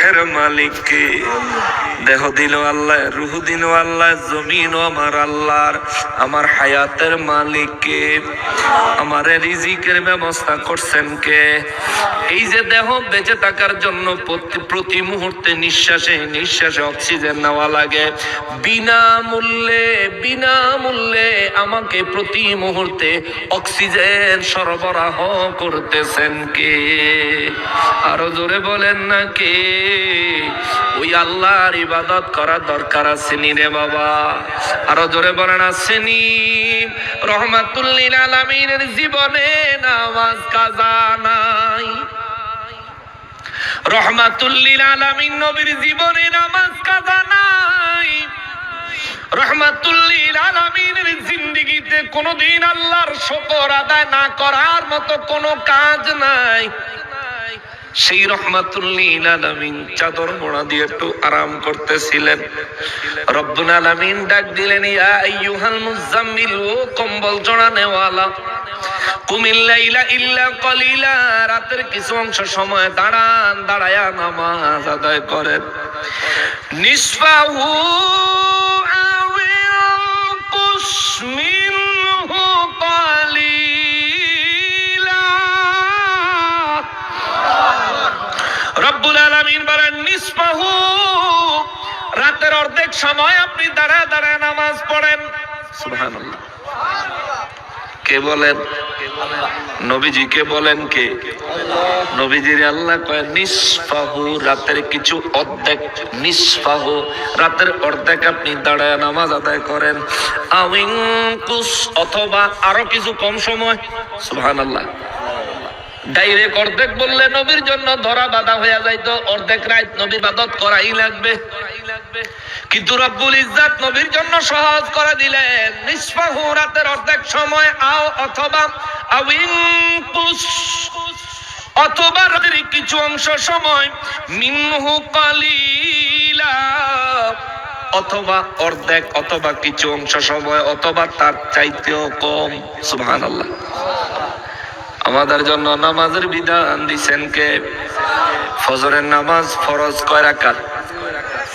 রুহের মালিক কে? দেহ দিল আল্লাহ, রুহ দিল আল্লাহ, জমিন আমার আল্লাহর। আমার হায়াতের মালিক কে? আমার রিজিকের ব্যবস্থা করছেন কে? এই যে দেহ বেঁচে থাকার জন্য প্রতি মুহূর্তে নিঃশ্বাসে নিঃশ্বাসে অক্সিজেন নেওয়া লাগে, বিনামূল্যে আমাকে প্রতি মুহূর্তে অক্সিজেন সরবরাহ করতেছেন কে? আরো জোরে বলেন না কে? ওই আল্লাহর ইবাদত করা দরকার আসেনি রে বাবা? আরো জোরে বলেন আসেনি? রহমাতুল লিল আলামিনের জীবনে নামাজ কাজা নাই। রহমাতুল লিল আলামিন নবীর জীবনে নামাজ কাজা নাই। রহমাতুল লিল আলামিনের জিন্দেগিতে কোনদিন আল্লাহর শুকর আদায় না করার মতো কোনো কাজ নাই। সেই রহমাতুল লিল আলামিন চাদর মোড়া দিয়ে একটু আরাম করতেছিলেন। রব্বুল আলামিন ডাক দিলেন, ইয়া আইয়ুহাল মুজাম্মিল, ও কম্বল জড়ানেওয়ালা, কুমিল লাইলা ইল্লা কলিলা, রাতের কিছু অংশ সময় দাঁড়ায়া নামাজ আদায় করেন। নিসফাহু আও ইনকুস মিনহু কলিলা। রব্বুল আলামিন বলেন, নিসফাহু, রাতের অর্ধেক সময় আপনি দাঁড়ায় নামাজ পড়েন। সুবহানাল্লাহ। কে বলেন? নবীজি কে বলেন? কে? নবীজির আল্লাহ কয় নিসফাহু, রাতের কিছু অর্ধেক। নিসফাহু, রাতের অর্ধেক আপনি দাঁড়ায় নামাজ আদায় করেন। আউইনকুস, অথবা আরো কিছু কম সময়। সুবহানাল্লাহ। ডাইরেক্ট অর্ধেক বললে নবীর জন্য ধরা বাঁধা হয়ে যাইতো। অর্ধেক রাত নবীর ইবাদত করাই লাগবে। কিন্তু রব্বুল ইজ্জত নবীর জন্য সহজ করে দিলেন, নিসফাহু, রাতের অর্ধেক সময়, আও অথবা আউইনকুস, অথবা রাতের কিছু অংশ সময়, মিনহু কলিলা, অথবা অর্ধেক, অথবা কিছু অংশ সময়, অথবা তার চাইতেও কম। সুবহানাল্লাহ। আমাদের জন্য নামাজের বিধান দিছেন কে? ফজরের নামাজ ফরজ কয় রাকাত?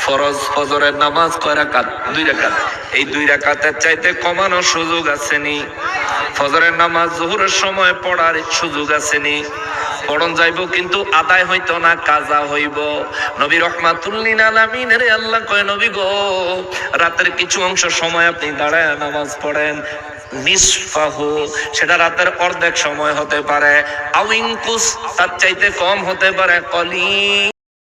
ফরজ ফজরের নামাজ কয় রাকাত? 2 রাকাত। এই 2 রাকাতের চাইতে কমানোর সুযোগ আসেনি? ফজরের নামাজ যোহরের সময় পড়ার সুযোগ আসেনি? পড়ন যাইব, কিন্তু আদায় হইতো না, কাজা হইব। নবী রহমাতুল লিল আলামিনের আল্লাহ কয়, নবী গো, রাতের কিছু অংশ সময় আপনি দাঁড়ায় নামাজ পড়েন। নিসফাহু, সেটা রাতের অর্ধেক সময় হতে পারে, আউইনকুস, তার চাইতে কম হতে পারে, কলি